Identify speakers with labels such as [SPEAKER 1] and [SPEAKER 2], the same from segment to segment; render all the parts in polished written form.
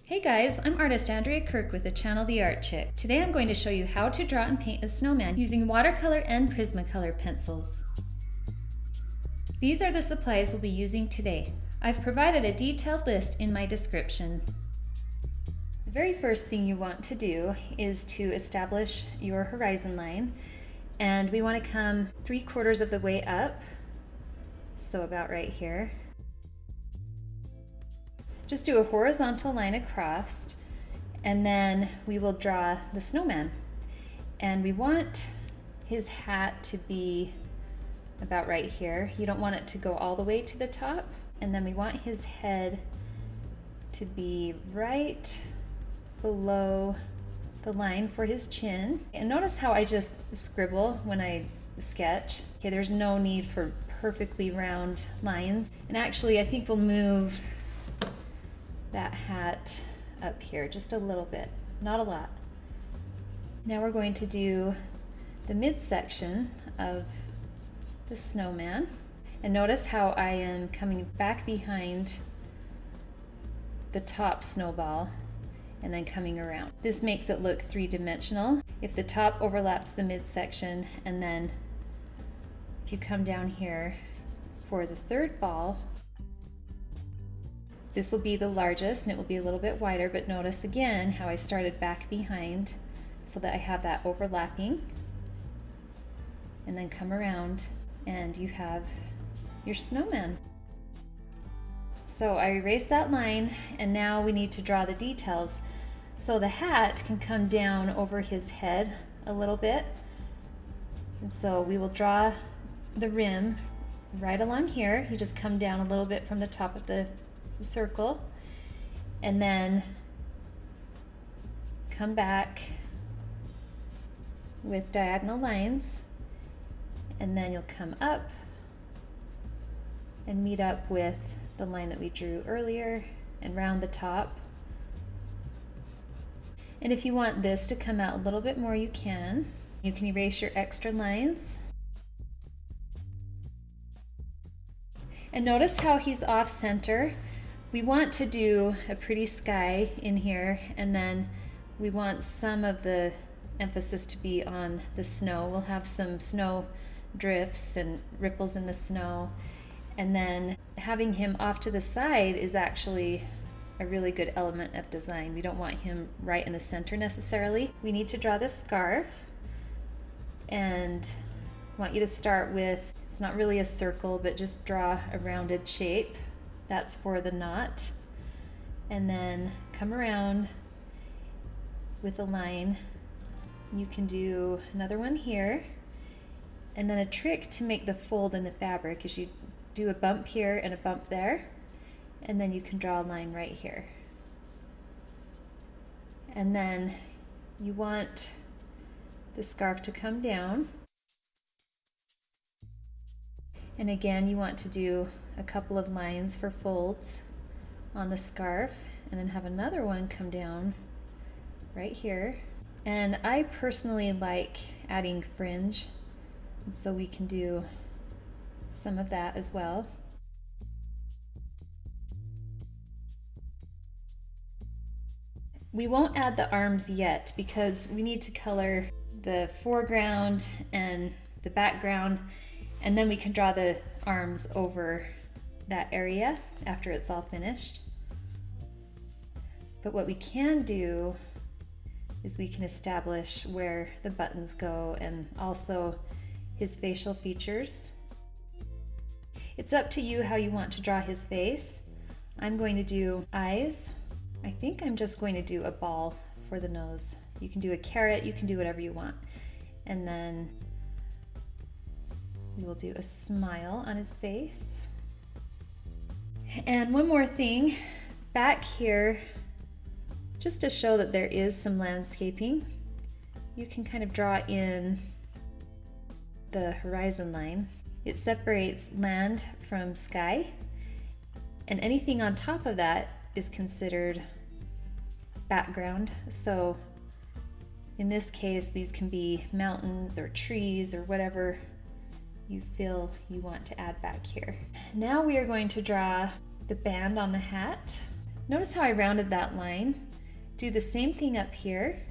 [SPEAKER 1] Hey guys, I'm artist Andrea Kirk with the channel The Art Chick. Today I'm going to show you how to draw and paint a snowman using watercolor and Prismacolor pencils. These are the supplies we'll be using today. I've provided a detailed list in my description. The very first thing you want to do is to establish your horizon line, and we want to come 3/4 of the way up, so about right here. Just do a horizontal line across, and then we will draw the snowman. And we want his hat to be about right here. You don't want it to go all the way to the top. And then we want his head to be right below the line for his chin. And notice how I just scribble when I sketch. Okay, there's no need for perfectly round lines. And actually, I think we'll move that hat up here just a little bit, not a lot. Now we're going to do the midsection of the snowman. And notice how I am coming back behind the top snowball and then coming around. This makes it look three-dimensional. If the top overlaps the midsection, and then if you come down here for the third ball, this will be the largest and it will be a little bit wider, but notice again how I started back behind so that I have that overlapping, and then come around and you have your snowman. So I erased that line, and now we need to draw the details. So the hat can come down over his head a little bit, and so we will draw the rim right along here. You just come down a little bit from the top of the circle, and then come back with diagonal lines, and then you'll come up and meet up with the line that we drew earlier and round the top. And if you want this to come out a little bit more, you can. You can erase your extra lines. And notice how he's off center. We want to do a pretty sky in here, and then we want some of the emphasis to be on the snow. We'll have some snow drifts and ripples in the snow, and then having him off to the side is actually a really good element of design. We don't want him right in the center necessarily. We need to draw the scarf, and I want you to start with, it's not really a circle, but just draw a rounded shape. That's for the knot, and then come around with a line. You can do another one here, and then a trick to make the fold in the fabric is you do a bump here and a bump there, and then you can draw a line right here. And then you want the scarf to come down, and again you want to do a couple of lines for folds on the scarf, and then have another one come down right here. And I personally like adding fringe, and so we can do some of that as well. We won't add the arms yet because we need to color the foreground and the background, and then we can draw the arms over that area after it's all finished. But what we can do is we can establish where the buttons go and also his facial features. It's up to you how you want to draw his face. I'm going to do eyes. I think I'm just going to do a ball for the nose. You can do a carrot, you can do whatever you want. And then we will do a smile on his face. And one more thing, back here, just to show that there is some landscaping, you can kind of draw in the horizon line. It separates land from sky, and anything on top of that is considered background. So in this case, these can be mountains or trees or whatever you feel you want to add back here. Now we are going to draw the band on the hat. Notice how I rounded that line. Do the same thing up here.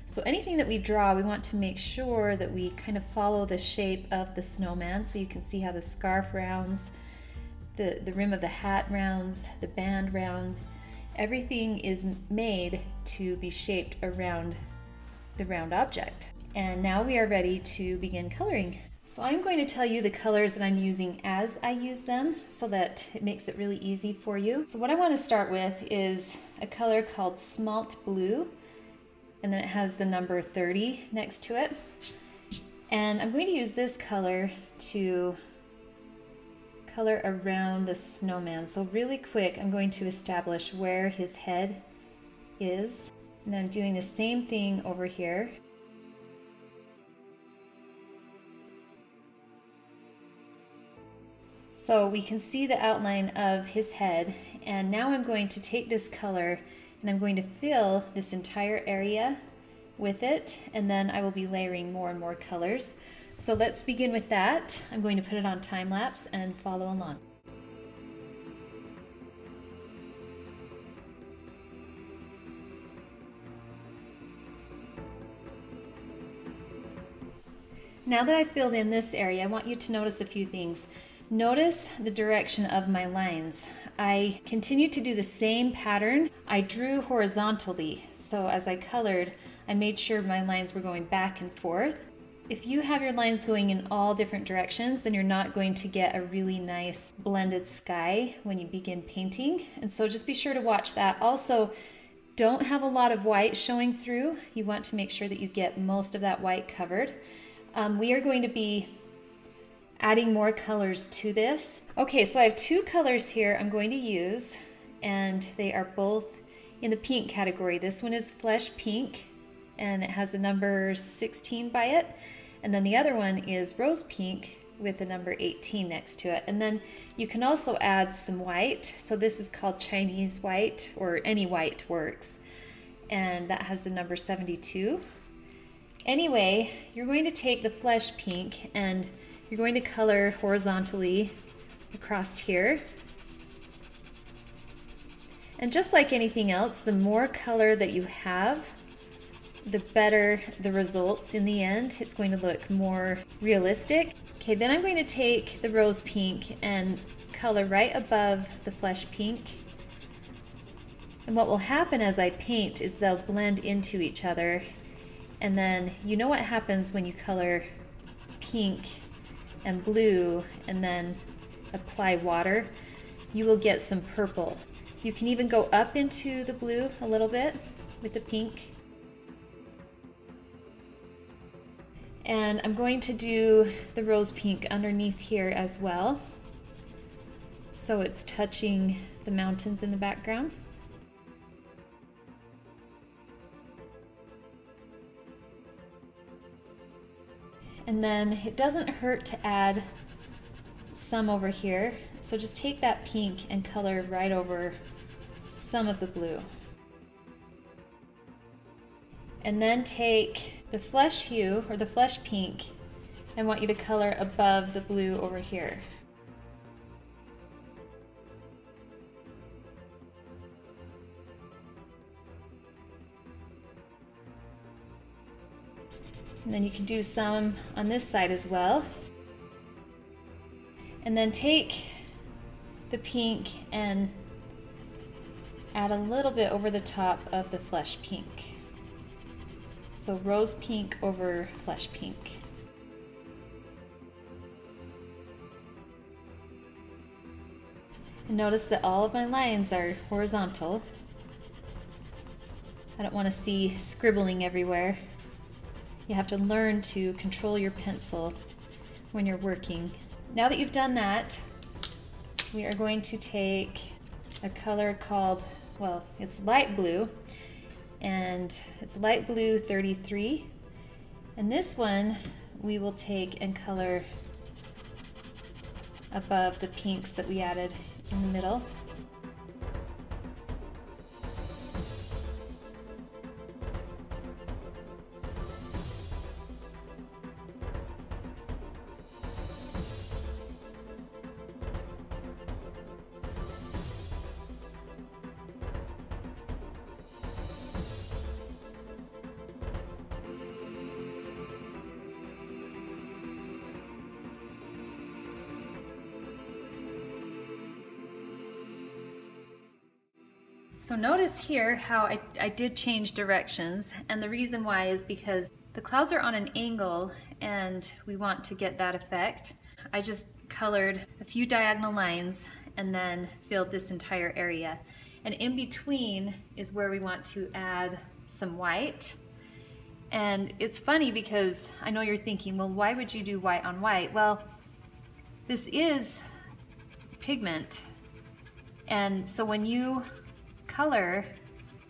[SPEAKER 1] So anything that we draw, we want to make sure that we kind of follow the shape of the snowman. So you can see how the scarf rounds, the rim of the hat rounds, the band rounds. Everything is made to be shaped around the round object. And now we are ready to begin coloring. So I'm going to tell you the colors that I'm using as I use them so that it makes it really easy for you. So what I want to start with is a color called Smalt Blue, and then it has the number 30 next to it. And I'm going to use this color to color around the snowman. So really quick, I'm going to establish where his head is. And I'm doing the same thing over here. So we can see the outline of his head, and now I'm going to take this color and I'm going to fill this entire area with it, and then I will be layering more and more colors. So let's begin with that. I'm going to put it on time lapse and follow along. Now that I've filled in this area, I want you to notice a few things. Notice the direction of my lines. I continued to do the same pattern. I drew horizontally, so as I colored, I made sure my lines were going back and forth. If you have your lines going in all different directions, then you're not going to get a really nice blended sky when you begin painting. And so just be sure to watch that. Also, don't have a lot of white showing through. You want to make sure that you get most of that white covered. We are going to be adding more colors to this. Okay, so I have two colors here I'm going to use, and they are both in the pink category. This one is Flesh Pink, and it has the number 16 by it. And then the other one is Rose Pink with the number 18 next to it. And then you can also add some white. So this is called Chinese white, or any white works. And that has the number 72. Anyway, you're going to take the Flesh Pink and you're going to color horizontally across here. And just like anything else, the more color that you have, the better the results in the end. It's going to look more realistic. Okay, then I'm going to take the Rose Pink and color right above the Flesh Pink. And what will happen as I paint is they'll blend into each other. And then you know what happens when you color pink and blue and then apply water? You will get some purple. You can even go up into the blue a little bit with the pink. And I'm going to do the Rose Pink underneath here as well, so it's touching the mountains in the background. And then it doesn't hurt to add some over here. So just take that pink and color right over some of the blue. And then take the flesh hue, or the Flesh Pink, and I want you to color above the blue over here. And then you can do some on this side as well. And then take the pink and add a little bit over the top of the Flesh Pink. So Rose Pink over Flesh Pink. And notice that all of my lines are horizontal. I don't want to see scribbling everywhere. You have to learn to control your pencil when you're working. Now that you've done that, we are going to take a color called, well, it's light blue, and it's light blue 33. And this one we will take and color above the pinks that we added in the middle. So notice here how I did change directions, and the reason why is because the clouds are on an angle and we want to get that effect. I just colored a few diagonal lines and then filled this entire area. And in between is where we want to add some white. And it's funny because I know you're thinking, well, why would you do white on white? Well, this is pigment. And so when you color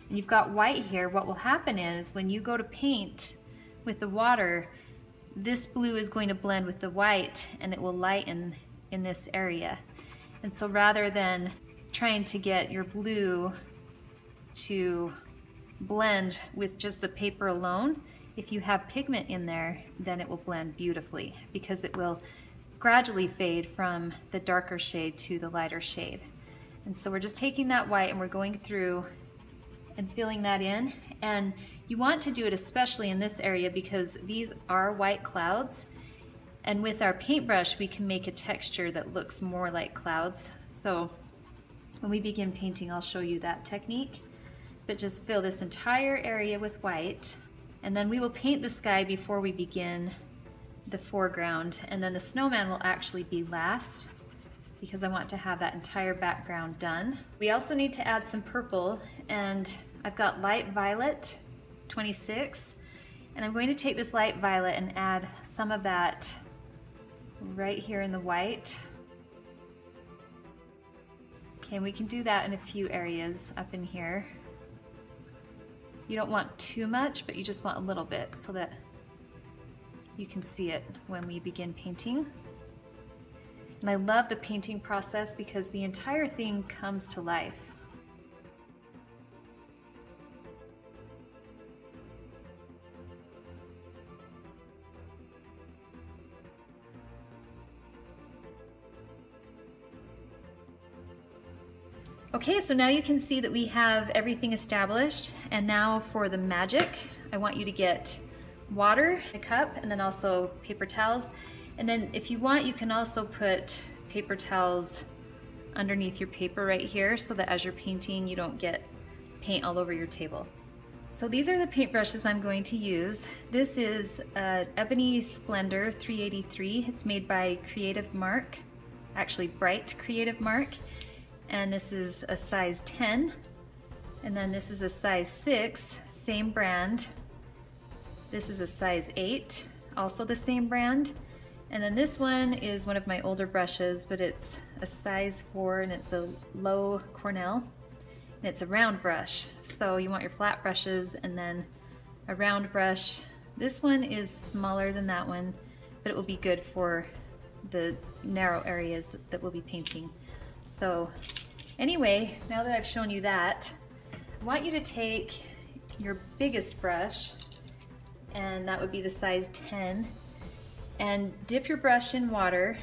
[SPEAKER 1] and you've got white here, what will happen is when you go to paint with the water, this blue is going to blend with the white and it will lighten in this area. And so rather than trying to get your blue to blend with just the paper alone, if you have pigment in there, then it will blend beautifully because it will gradually fade from the darker shade to the lighter shade. And so we're just taking that white and we're going through and filling that in. And you want to do it especially in this area because these are white clouds. And with our paintbrush, we can make a texture that looks more like clouds. So when we begin painting, I'll show you that technique. But just fill this entire area with white. And then we will paint the sky before we begin the foreground. And then the snowman will actually be last because I want to have that entire background done. We also need to add some purple, and I've got light violet 26. And I'm going to take this light violet and add some of that right here in the white. Okay, and we can do that in a few areas up in here. You don't want too much, but you just want a little bit so that you can see it when we begin painting. And I love the painting process because the entire thing comes to life. Okay, so now you can see that we have everything established, and now for the magic, I want you to get water in a cup and then also paper towels. And then if you want, you can also put paper towels underneath your paper right here so that as you're painting, you don't get paint all over your table. So these are the paintbrushes I'm going to use. This is an EBONY Splendor 383. It's made by Creative Mark, actually Bright Creative Mark. And this is a size 10. And then this is a size 6, same brand. This is a size 8, also the same brand. And then this one is one of my older brushes, but it's a size 4 and it's a LOEW-CORNELL. And it's a round brush. So you want your flat brushes and then a round brush. This one is smaller than that one, but it will be good for the narrow areas that we'll be painting. So anyway, now that I've shown you that, I want you to take your biggest brush, and that would be the size 10, and dip your brush in water,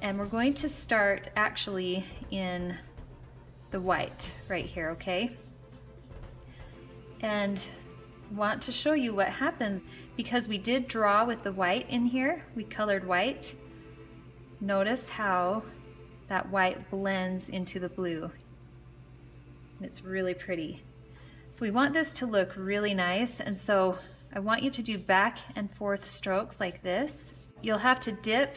[SPEAKER 1] and we're going to start actually in the white right here, okay? And want to show you what happens because we did draw with the white in here. We colored white. Notice how that white blends into the blue. And it's really pretty. So we want this to look really nice, and so I want you to do back and forth strokes like this. You'll have to dip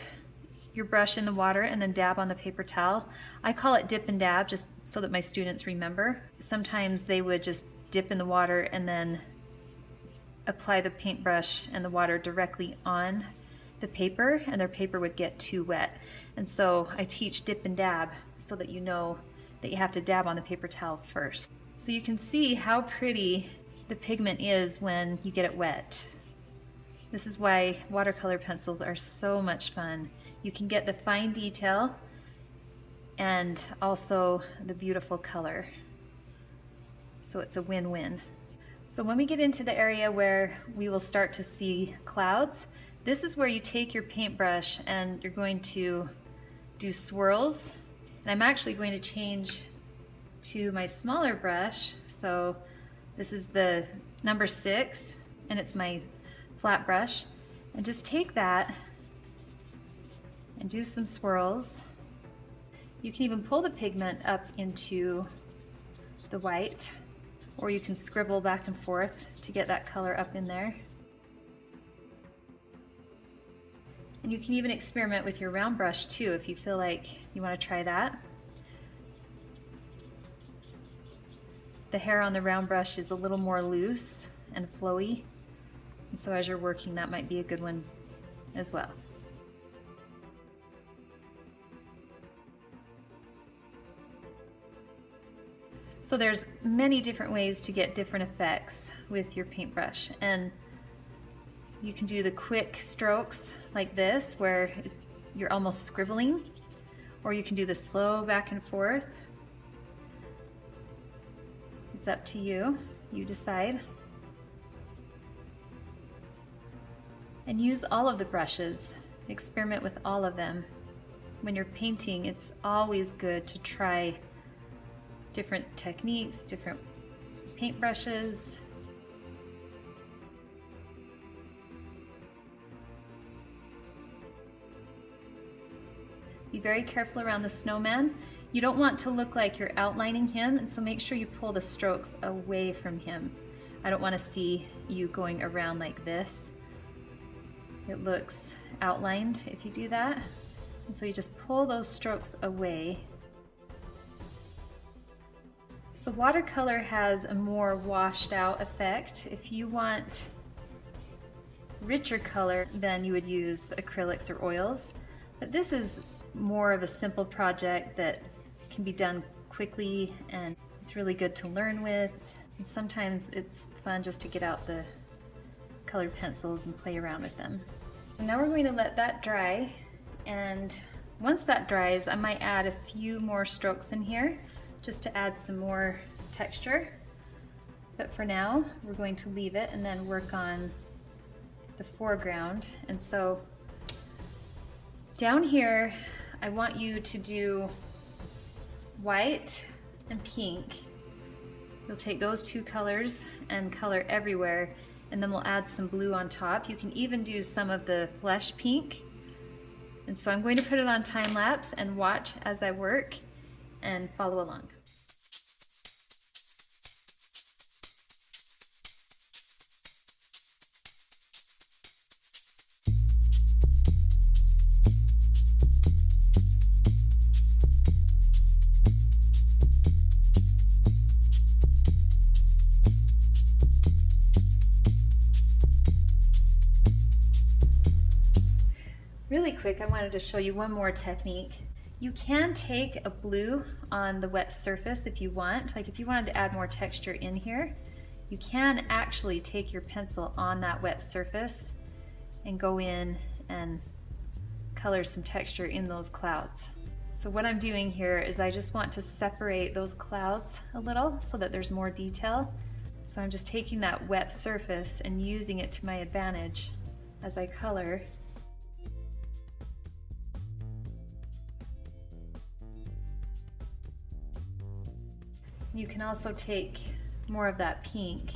[SPEAKER 1] your brush in the water and then dab on the paper towel. I call it dip and dab just so that my students remember. Sometimes they would just dip in the water and then apply the paintbrush and the water directly on the paper, and their paper would get too wet. And so I teach dip and dab so that you know that you have to dab on the paper towel first. So you can see how pretty the pigment is when you get it wet. This is why watercolor pencils are so much fun. You can get the fine detail and also the beautiful color. So it's a win-win. So when we get into the area where we will start to see clouds, this is where you take your paintbrush and you're going to do swirls. And I'm actually going to change to my smaller brush. So this is the number 6 and it's my flat brush. And just take that and do some swirls. You can even pull the pigment up into the white, or you can scribble back and forth to get that color up in there. And you can even experiment with your round brush too if you feel like you want to try that. The hair on the round brush is a little more loose and flowy, and so as you're working, that might be a good one as well. So there's many different ways to get different effects with your paintbrush, and you can do the quick strokes like this where you're almost scribbling, or you can do the slow back and forth. It's up to you, you decide. And use all of the brushes, experiment with all of them. When you're painting, it's always good to try different techniques, different paintbrushes. Be very careful around the snowman. You don't want to look like you're outlining him, and so make sure you pull the strokes away from him. I don't want to see you going around like this. It looks outlined if you do that. And so you just pull those strokes away. So watercolor has a more washed out effect. If you want richer color, then you would use acrylics or oils. But this is more of a simple project that can be done quickly, and it's really good to learn with. And sometimes it's fun just to get out the colored pencils and play around with them. So now we're going to let that dry, and once that dries, I might add a few more strokes in here just to add some more texture. But for now, we're going to leave it and then work on the foreground. And so down here, I want you to do white and pink. You'll take those two colors and color everywhere, and then we'll add some blue on top. You can even do some of the flesh pink. And so I'm going to put it on time lapse and watch as I work and follow along. Really quick, I wanted to show you one more technique. You can take a blue on the wet surface if you want. Like if you wanted to add more texture in here, you can actually take your pencil on that wet surface and go in and color some texture in those clouds. So what I'm doing here is I just want to separate those clouds a little so that there's more detail. So I'm just taking that wet surface and using it to my advantage as I color. You can also take more of that pink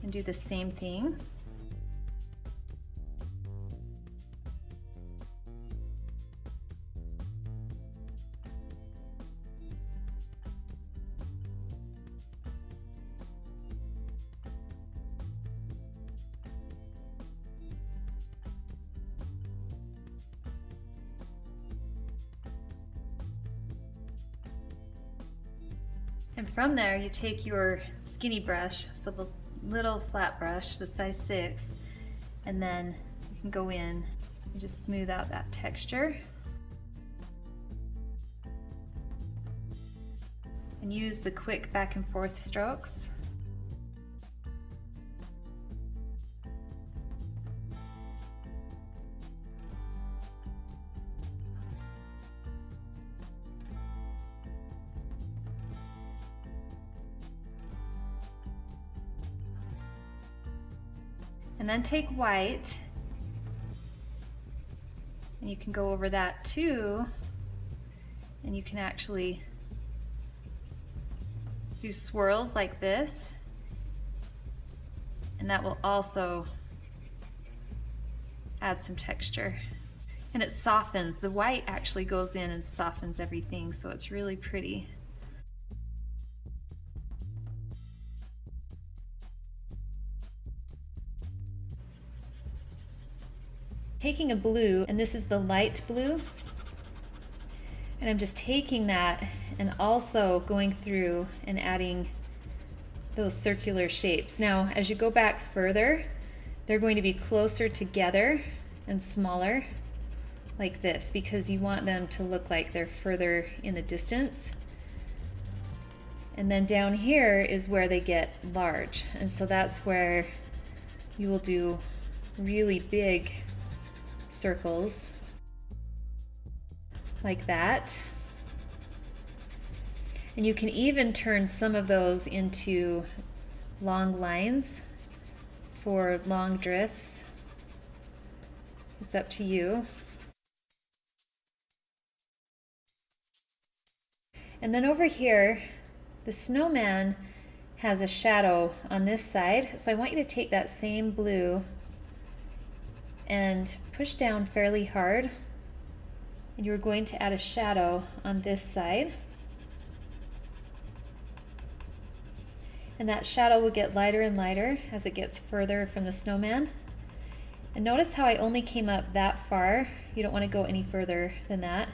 [SPEAKER 1] and do the same thing. And from there, you take your skinny brush, so the little flat brush, the size 6, and then you can go in and just smooth out that texture. And use the quick back and forth strokes. And then take white, and you can go over that too, and you can actually do swirls like this, and that will also add some texture. And it softens, the white actually goes in and softens everything, so it's really pretty. taking a blue, and this is the light blue, and I'm just taking that and also going through and adding those circular shapes. Now, as you go back further, they're going to be closer together and smaller like this, because you want them to look like they're further in the distance. And then down here is where they get large, and so that's where you will do really big circles like that. And you can even turn some of those into long lines for long drifts. It's up to you. And then over here, the snowman has a shadow on this side, so I want you to take that same blue and push down fairly hard, and you're going to add a shadow on this side. And that shadow will get lighter and lighter as it gets further from the snowman. And notice how I only came up that far. You don't want to go any further than that.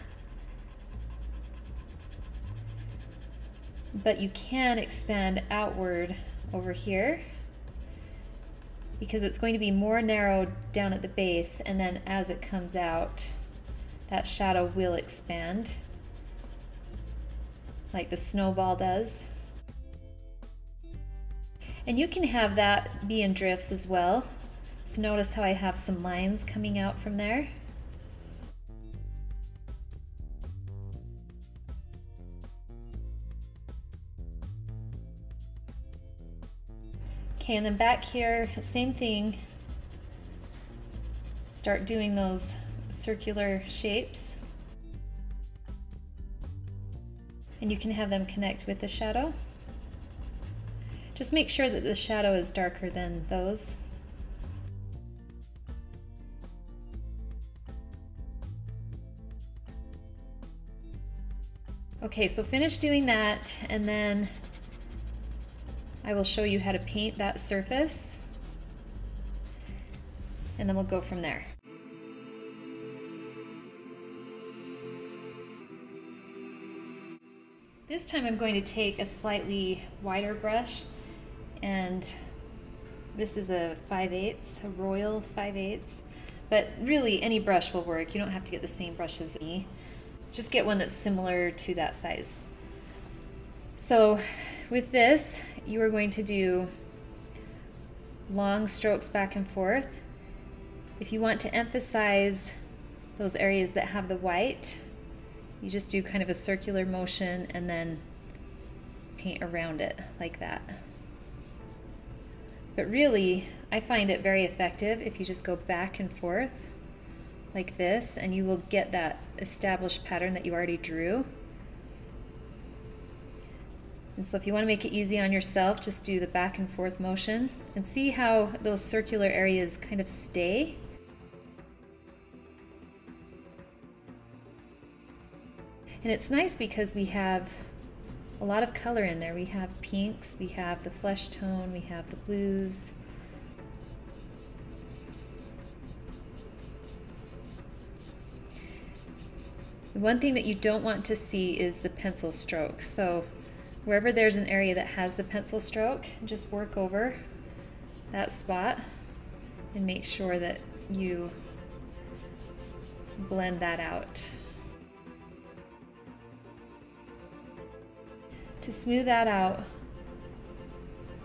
[SPEAKER 1] But you can expand outward over here, because it's going to be more narrowed down at the base, and then as it comes out, that shadow will expand like the snowball does. And you can have that be in drifts as well. So notice how I have some lines coming out from there. Okay, and then back here, same thing. Start doing those circular shapes. And you can have them connect with the shadow. Just make sure that the shadow is darker than those. Okay, so finish doing that, and then I will show you how to paint that surface, and then we'll go from there. This time I'm going to take a slightly wider brush, and this is a 5/8, a Royal 5/8, but really any brush will work. You don't have to get the same brush as me. Just get one that's similar to that size. So with this, you are going to do long strokes back and forth. If you want to emphasize those areas that have the white, you just do kind of a circular motion and then paint around it like that. But really, I find it very effective if you just go back and forth like this, and you will get that established pattern that you already drew. And so if you want to make it easy on yourself, just do the back and forth motion and see how those circular areas kind of stay. And it's nice because we have a lot of color in there. We have pinks, we have the flesh tone, we have the blues. The one thing that you don't want to see is the pencil stroke. So wherever there's an area that has the pencil stroke, just work over that spot and make sure that you blend that out. To smooth that out,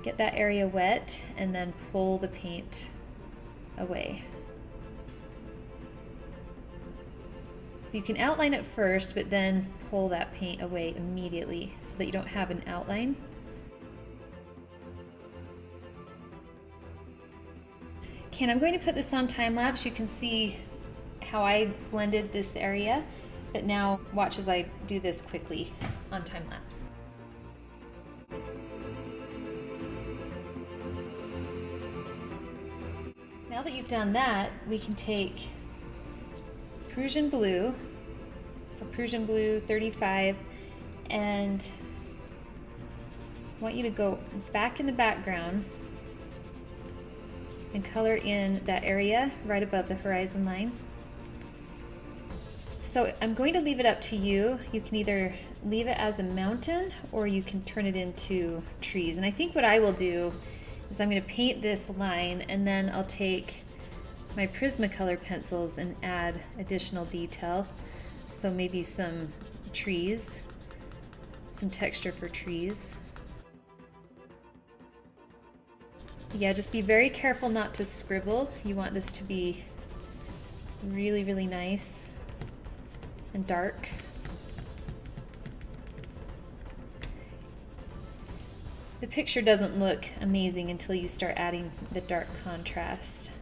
[SPEAKER 1] get that area wet and then pull the paint away. So you can outline it first, but then pull that paint away immediately so that you don't have an outline. Okay, and I'm going to put this on time lapse. You can see how I blended this area, but now watch as I do this quickly on time lapse. Now that you've done that, we can take Prussian blue, so Prussian blue 35, and I want you to go back in the background and color in that area right above the horizon line. So I'm going to leave it up to you. You can either leave it as a mountain or you can turn it into trees. And I think what I will do is I'm going to paint this line, and then I'll take my Prismacolor pencils and add additional detail. So maybe some trees, some texture for trees. Yeah, just be very careful not to scribble. You want this to be really, really nice and dark. The picture doesn't look amazing until you start adding the dark contrast.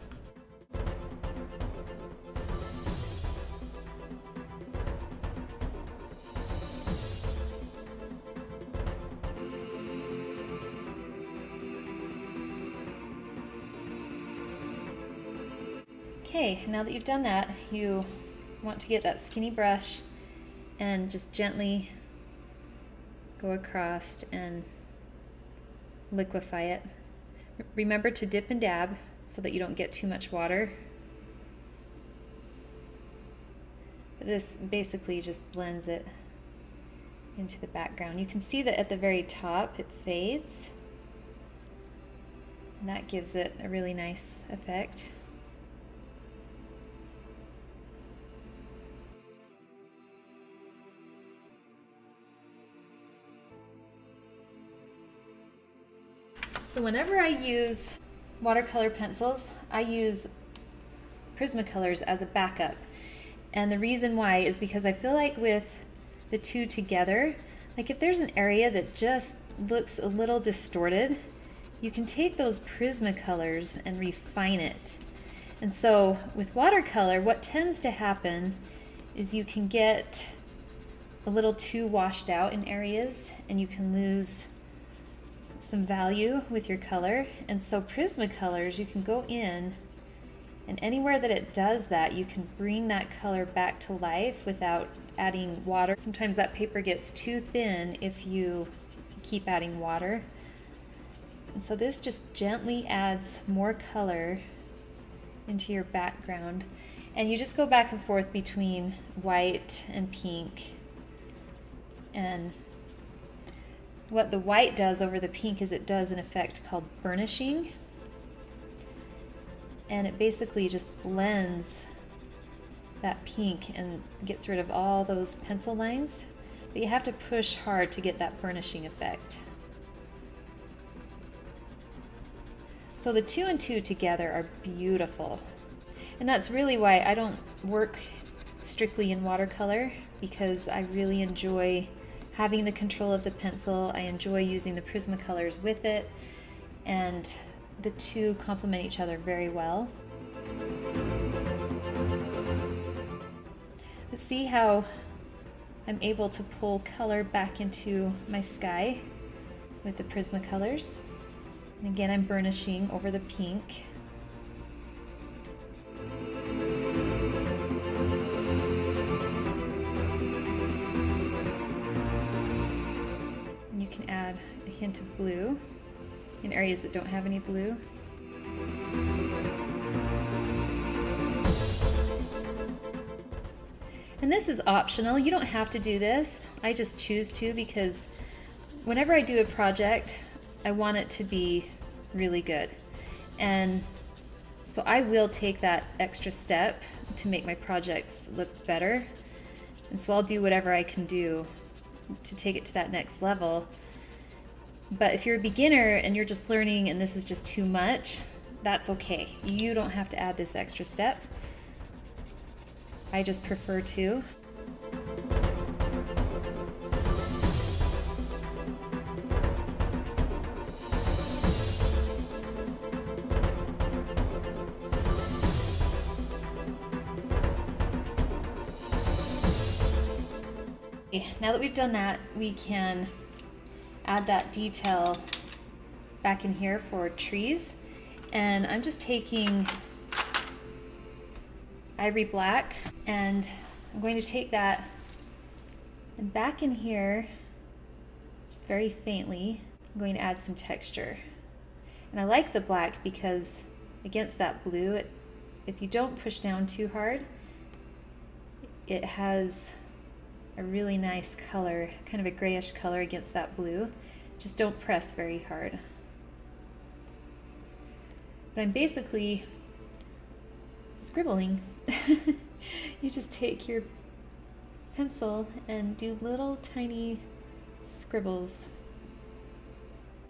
[SPEAKER 1] Okay, now that you've done that, you want to get that skinny brush and just gently go across and liquefy it. Remember to dip and dab so that you don't get too much water. This basically just blends it into the background. You can see that at the very top it fades, and that gives it a really nice effect. So whenever I use watercolor pencils, I use Prismacolors as a backup. And the reason why is because I feel like with the two together, like if there's an area that just looks a little distorted, you can take those Prismacolors and refine it. And so with watercolor, what tends to happen is you can get a little too washed out in areas, and you can lose some value with your color. And so Prismacolors, you can go in, and anywhere that it does that, you can bring that color back to life without adding water. Sometimes that paper gets too thin if you keep adding water. And so this just gently adds more color into your background. And you just go back and forth between white and pink. And what the white does over the pink is it does an effect called burnishing, and it basically just blends that pink and gets rid of all those pencil lines, but you have to push hard to get that burnishing effect. So the 2 and 2 together are beautiful, and that's really why I don't work strictly in watercolor, because I really enjoy having the control of the pencil. I enjoy using the Prismacolors with it, and the two complement each other very well. But see how I'm able to pull color back into my sky with the Prismacolors. And again, I'm burnishing over the pink. Add a hint of blue in areas that don't have any blue. And this is optional. You don't have to do this. I just choose to, because whenever I do a project, I want it to be really good. And so I will take that extra step to make my projects look better. And so I'll do whatever I can do to take it to that next level. But if you're a beginner and you're just learning and this is just too much, that's okay. You don't have to add this extra step. I just prefer to. Now that we've done that, we can add that detail back in here for trees. And I'm just taking ivory black, and I'm going to take that, and back in here, just very faintly, I'm going to add some texture. And I like the black because against that blue, if you don't push down too hard, it has a really nice color, kind of a grayish color against that blue. Just don't press very hard. But I'm basically scribbling. You just take your pencil and do little tiny scribbles.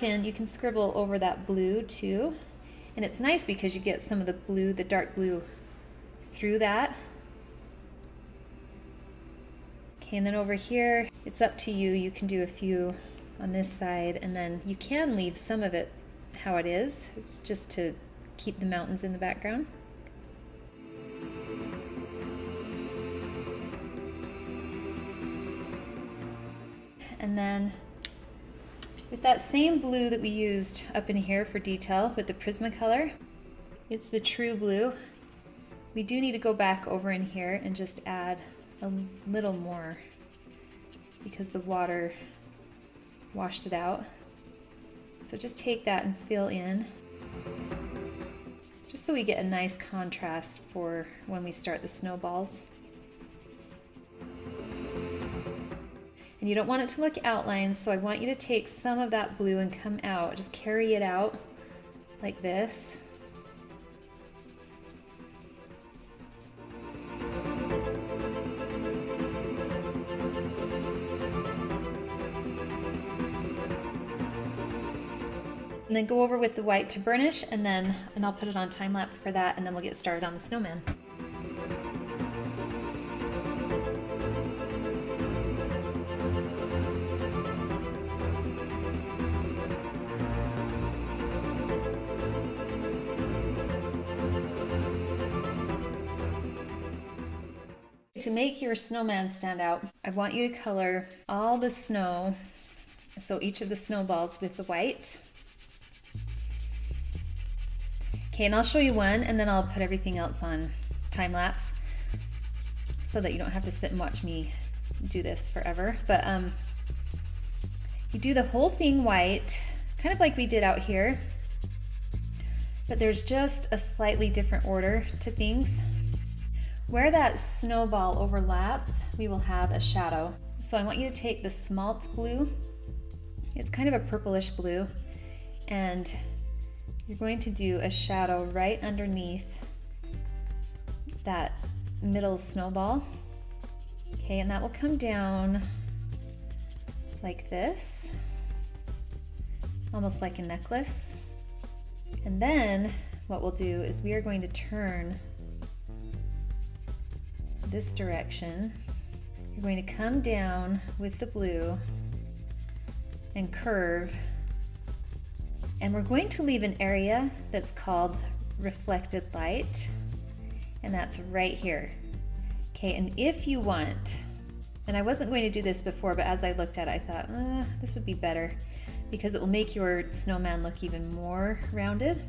[SPEAKER 1] And you can scribble over that blue too. And it's nice because you get some of the blue, the dark blue, through that. Okay, and then over here, it's up to you. You can do a few on this side, and then you can leave some of it how it is, just to keep the mountains in the background. And then with that same blue that we used up in here for detail with the Prismacolor, it's the true blue. We do need to go back over in here and just add a little more because the water washed it out. So just take that and fill in, just so we get a nice contrast for when we start the snowballs. And you don't want it to look outlined, so I want you to take some of that blue and come out. Just carry it out like this. And then go over with the white to burnish, and I'll put it on time lapse for that, and then we'll get started on the snowman. To make your snowman stand out, I want you to color all the snow, so each of the snowballs with the white. Okay, and I'll show you one, and then I'll put everything else on time lapse so that you don't have to sit and watch me do this forever. But you do the whole thing white, kind of like we did out here, but there's just a slightly different order to things. Where that snowball overlaps, we will have a shadow. So I want you to take the smalt blue. It's kind of a purplish blue, and you're going to do a shadow right underneath that middle snowball. Okay, and that will come down like this, almost like a necklace. And then what we'll do is we are going to turn this direction. You're going to come down with the blue and curve, and we're going to leave an area that's called reflected light, and that's right here. Okay, and if you want, and I wasn't going to do this before, but as I looked at it, I thought, this would be better because it will make your snowman look even more rounded.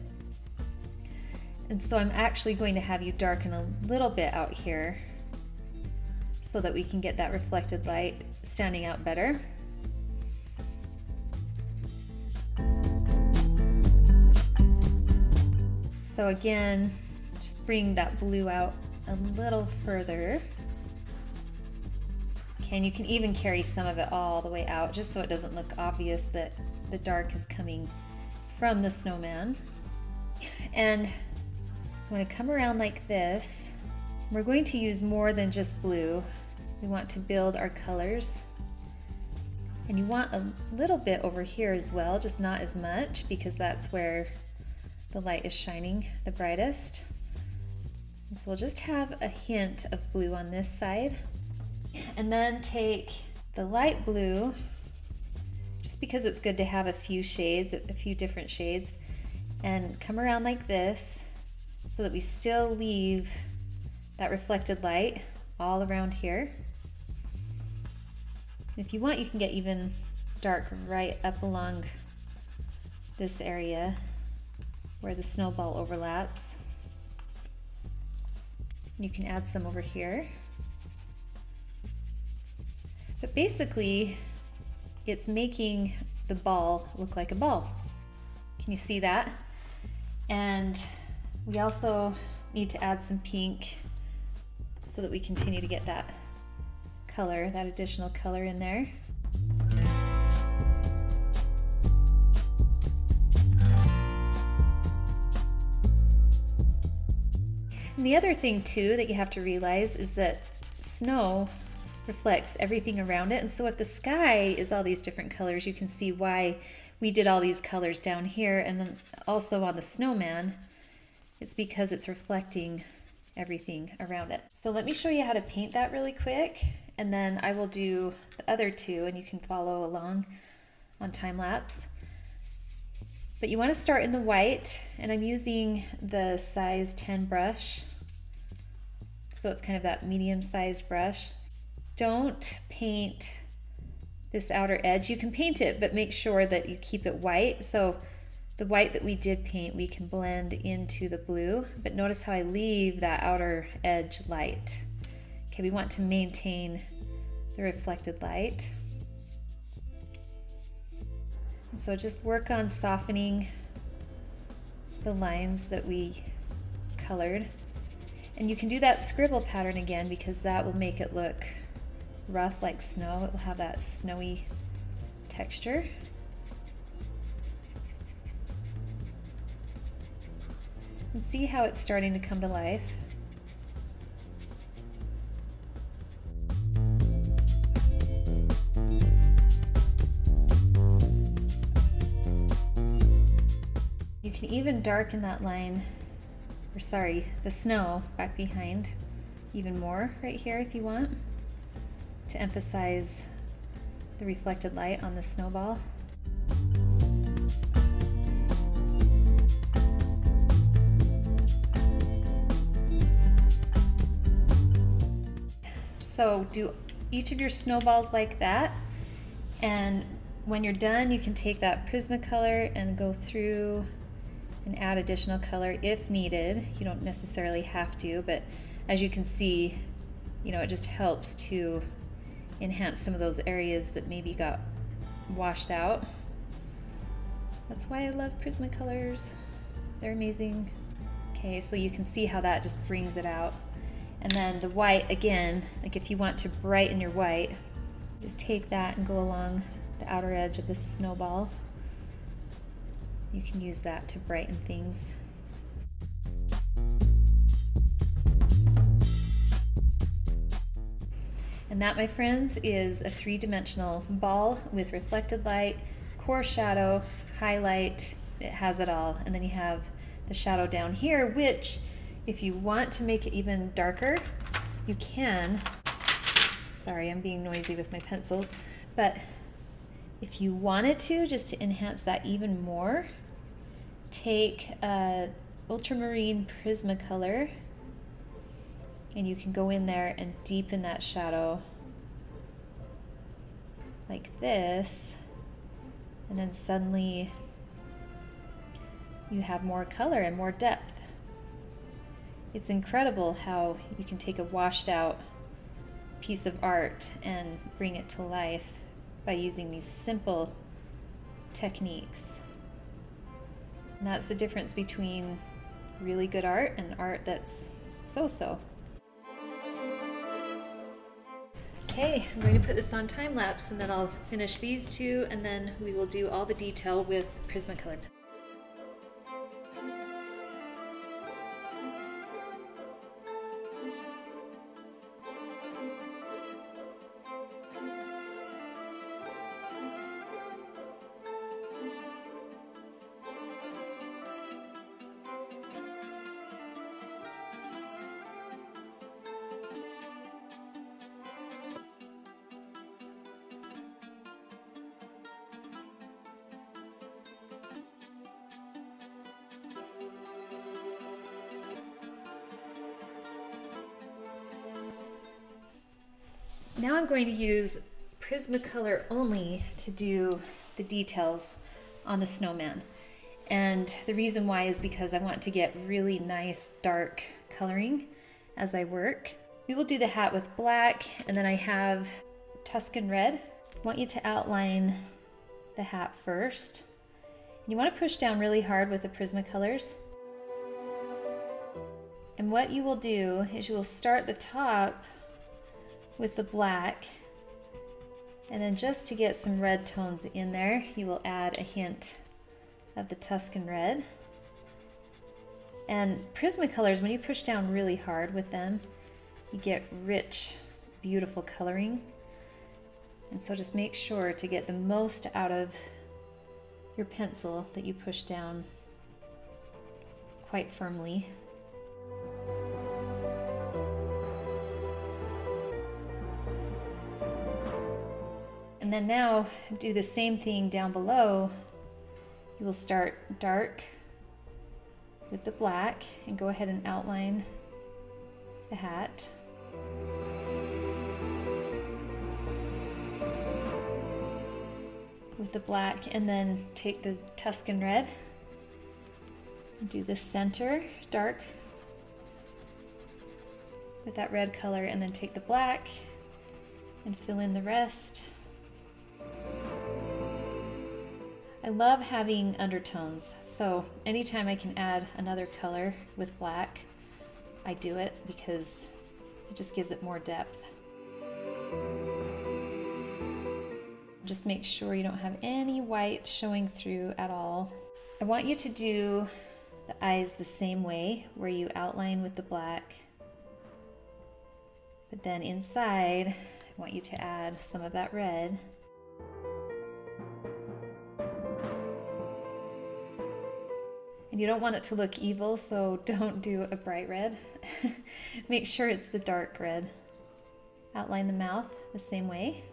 [SPEAKER 1] And so I'm actually going to have you darken a little bit out here so that we can get that reflected light standing out better. So again, just bring that blue out a little further. Okay, and you can even carry some of it all the way out just so it doesn't look obvious that the dark is coming from the snowman. And I'm going to come around like this. We're going to use more than just blue. We want to build our colors. And you want a little bit over here as well, just not as much because that's where the light is shining the brightest. And so we'll just have a hint of blue on this side. And then take the light blue, just because it's good to have a few shades, a few different shades, and come around like this so that we still leave that reflected light all around here. If you want, you can get even dark right up along this area where the snowball overlaps. You can add some over here. But basically, it's making the ball look like a ball. Can you see that? And We also need to add some pink so that we continue to get that color, that additional color in there. And the other thing too that you have to realize is that snow reflects everything around it, and so if the sky is all these different colors, you can see why we did all these colors down here, and then also on the snowman, it's because it's reflecting everything around it. So let me show you how to paint that really quick, and then I will do the other two and you can follow along on time lapse. But you want to start in the white, and I'm using the size 10 brush. So it's kind of that medium-sized brush. Don't paint this outer edge. You can paint it, but make sure that you keep it white. So the white that we did paint, we can blend into the blue, but notice how I leave that outer edge light. Okay, we want to maintain the reflected light. And so just work on softening the lines that we colored. And you can do that scribble pattern again because that will make it look rough like snow. It will have that snowy texture. And see how it's starting to come to life. You can even darken that line, or sorry, the snow back behind even more right here if you want, to emphasize the reflected light on the snowball. So do each of your snowballs like that, and when you're done you can take that Prismacolor and go through and add additional color if needed. You don't necessarily have to, but as you can see, you know, it just helps to enhance some of those areas that maybe got washed out. That's why I love Prismacolors. They're amazing. Okay, so you can see how that just brings it out. And then the white, again, like if you want to brighten your white, just take that and go along the outer edge of this snowball. You can use that to brighten things. And that, my friends, is a three-dimensional ball with reflected light, core shadow, highlight. It has it all. And then you have the shadow down here, which if you want to make it even darker, you can. Sorry, I'm being noisy with my pencils, but if you wanted to, just to enhance that even more, take ultramarine Prismacolor and you can go in there and deepen that shadow like this, and then suddenly you have more color and more depth. It's incredible how you can take a washed out piece of art and bring it to life by using these simple techniques. And that's the difference between really good art and art that's so-so. Okay, I'm going to put this on time lapse and then I'll finish these two and then we will do all the detail with Prismacolor. Now I'm going to use Prismacolor only to do the details on the snowman. And the reason why is because I want to get really nice dark coloring as I work. We will do the hat with black, and then I have Tuscan red. I want you to outline the hat first. You want to push down really hard with the Prismacolors. And what you will do is you will start the top with the black, and then just to get some red tones in there, you will add a hint of the Tuscan red. And Prismacolors, when you push down really hard with them, you get rich, beautiful coloring. And so just make sure to get the most out of your pencil that you push down quite firmly. And then now do the same thing down below. You will start dark with the black and go ahead and outline the hat. With the black, and then take the Tuscan red and do the center dark with that red color, and then take the black and fill in the rest. I love having undertones, so anytime I can add another color with black, I do it because it just gives it more depth. Just make sure you don't have any white showing through at all. I want you to do the eyes the same way, where you outline with the black, but then inside, I want you to add some of that red. And you don't want it to look evil, so don't do a bright red. Make sure it's the dark red. Outline the mouth the same way.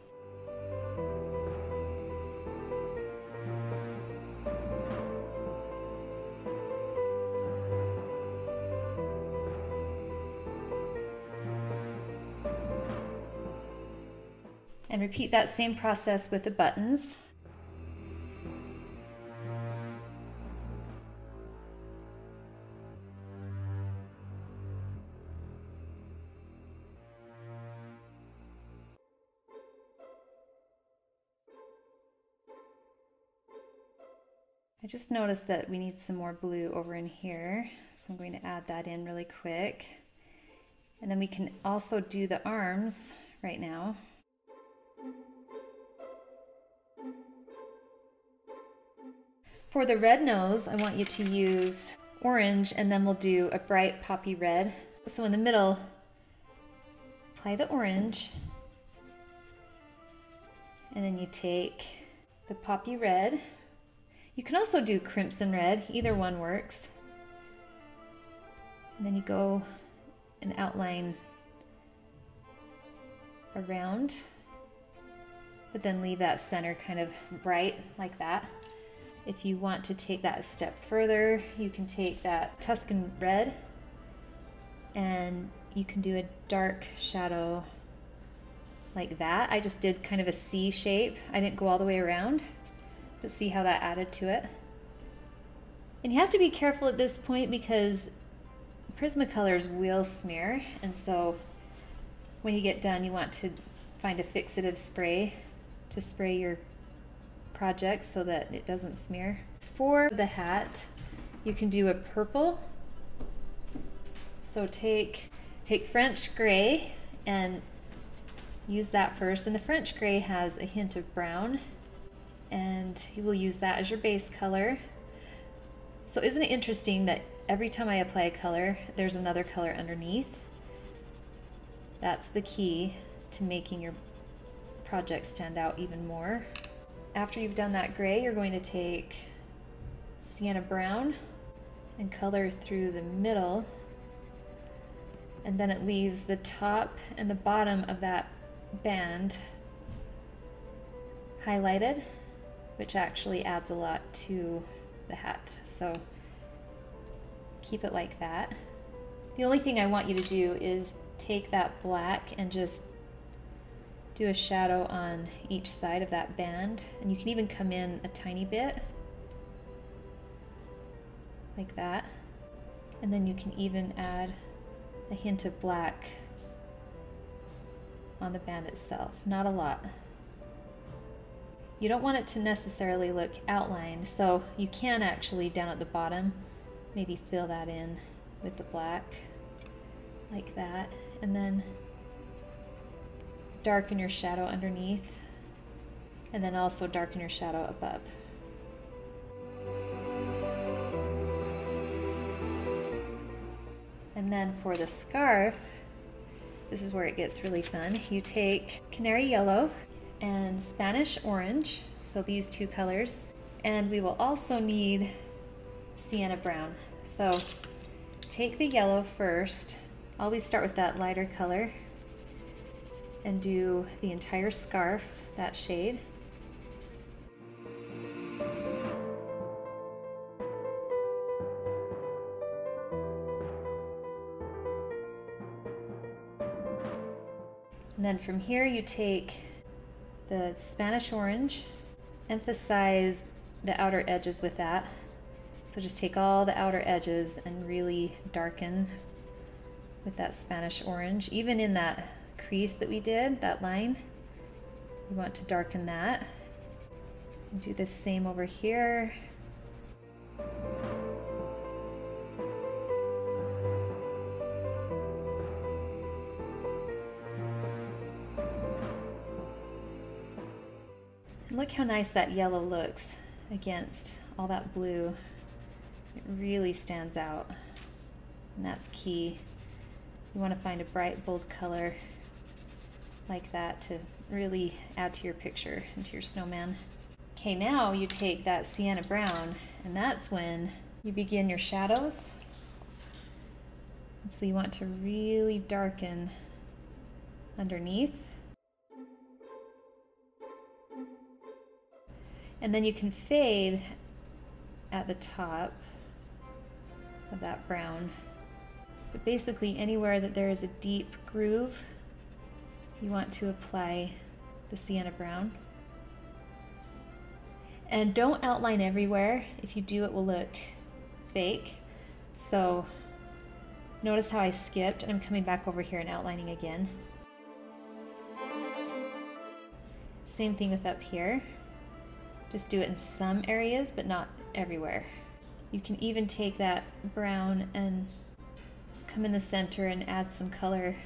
[SPEAKER 1] And repeat that same process with the buttons. I just noticed that we need some more blue over in here, so I'm going to add that in really quick. And then we can also do the arms right now. For the red nose, I want you to use orange, and then we'll do a bright poppy red. So in the middle, apply the orange, and then you take the poppy red. You can also do crimson red, either one works. And then you go and outline around, but then leave that center kind of bright like that. If you want to take that a step further, you can take that Tuscan red and you can do a dark shadow like that. I just did kind of a C shape. I didn't go all the way around, but see how that added to it. And you have to be careful at this point because Prismacolors will smear, and so when you get done, you want to find a fixative spray to spray your project so that it doesn't smear. For the hat, you can do a purple. So take French gray and use that first. And the French gray has a hint of brown, and you will use that as your base color. So isn't it interesting that every time I apply a color, there's another color underneath? That's the key to making your project stand out even more. After you've done that gray, you're going to take sienna brown and color through the middle, and then it leaves the top and the bottom of that band highlighted, which actually adds a lot to the hat. So keep it like that. The only thing I want you to do is take that black and just do a shadow on each side of that band, and you can even come in a tiny bit like that, and then you can even add a hint of black on the band itself. Not a lot. You don't want it to necessarily look outlined, so you can actually down at the bottom maybe fill that in with the black. like that, and then darken your shadow underneath, and then also darken your shadow above. And then for the scarf, this is where it gets really fun. You take canary yellow and Spanish orange, so these two colors, and we will also need sienna brown. So take the yellow first. Always start with that lighter color and do the entire scarf, that shade. And then from here you take the Spanish orange, emphasize the outer edges with that. So just take all the outer edges and really darken with that Spanish orange. Even in that crease that we did, that line, we want to darken that. And do the same over here. And look how nice that yellow looks against all that blue. It really stands out, and that's key. You want to find a bright, bold color like that to really add to your picture and to your snowman. Okay, now you take that sienna brown, and that's when you begin your shadows. And so you want to really darken underneath. And then you can fade at the top of that brown. But basically anywhere that there is a deep groove, you want to apply the sienna brown. And don't outline everywhere. If you do, it will look fake. So notice how I skipped, and I'm coming back over here and outlining again. Same thing with up here. Just do it in some areas, but not everywhere. You can even take that brown and come in the center and add some color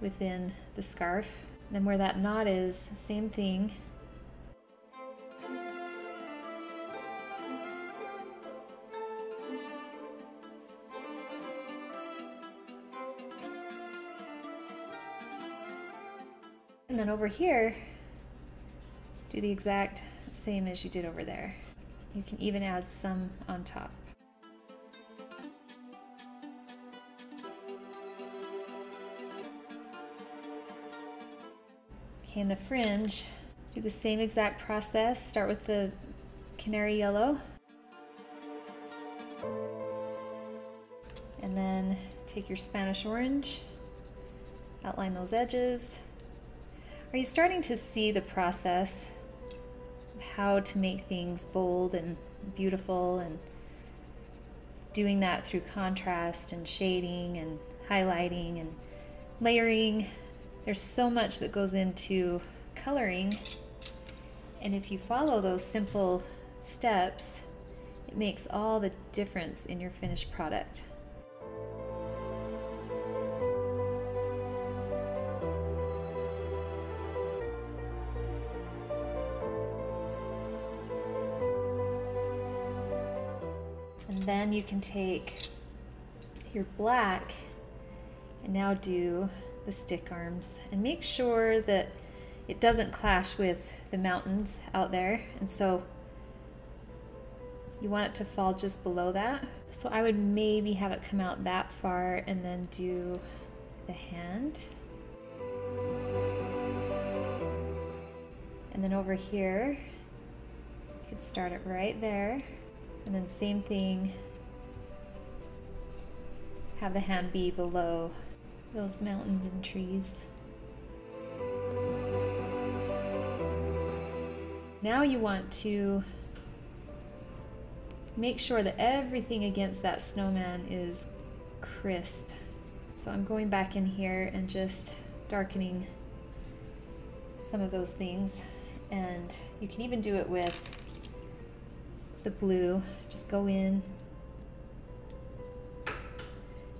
[SPEAKER 1] within the scarf. Then where that knot is, same thing. And then over here, do the exact same as you did over there. You can even add some on top. Okay, in the fringe, do the same exact process. Start with the canary yellow. And then take your Spanish orange, outline those edges. Are you starting to see the process of how to make things bold and beautiful, and doing that through contrast and shading and highlighting and layering? There's so much that goes into coloring, and if you follow those simple steps, it makes all the difference in your finished product. And then you can take your black and now do the stick arms, and make sure that it doesn't clash with the mountains out there, and so you want it to fall just below that. So I would maybe have it come out that far and then do the hand. And then over here, you could start it right there, and then same thing, have the hand be below those mountains and trees. Now you want to make sure that everything against that snowman is crisp. So I'm going back in here and just darkening some of those things, and you can even do it with the blue. Just go in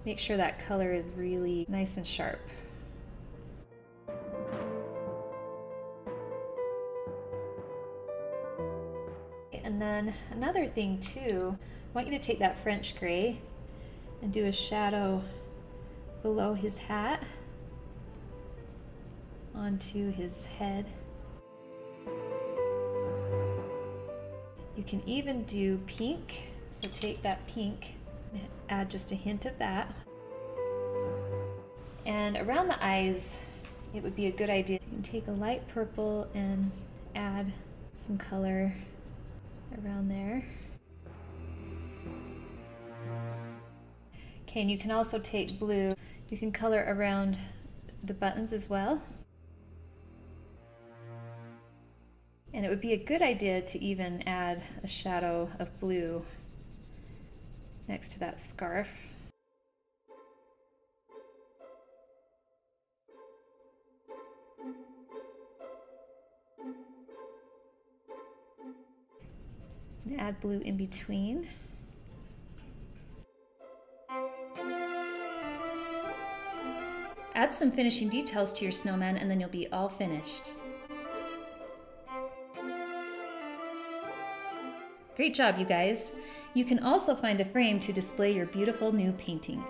[SPEAKER 1] Make sure that color is really nice and sharp. And then another thing too, I want you to take that French gray and do a shadow below his hat onto his head. You can even do pink, so take that pink, add just a hint of that. And around the eyes, it would be a good idea. You can take a light purple and add some color around there. Okay, and you can also take blue. You can color around the buttons as well. And it would be a good idea to even add a shadow of blue next to that scarf. And add blue in between. Add some finishing details to your snowman and then you'll be all finished. Great job, you guys! You can also find a frame to display your beautiful new painting.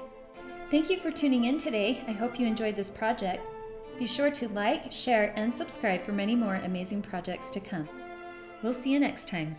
[SPEAKER 1] Thank you for tuning in today. I hope you enjoyed this project. Be sure to like, share, and subscribe for many more amazing projects to come. We'll see you next time.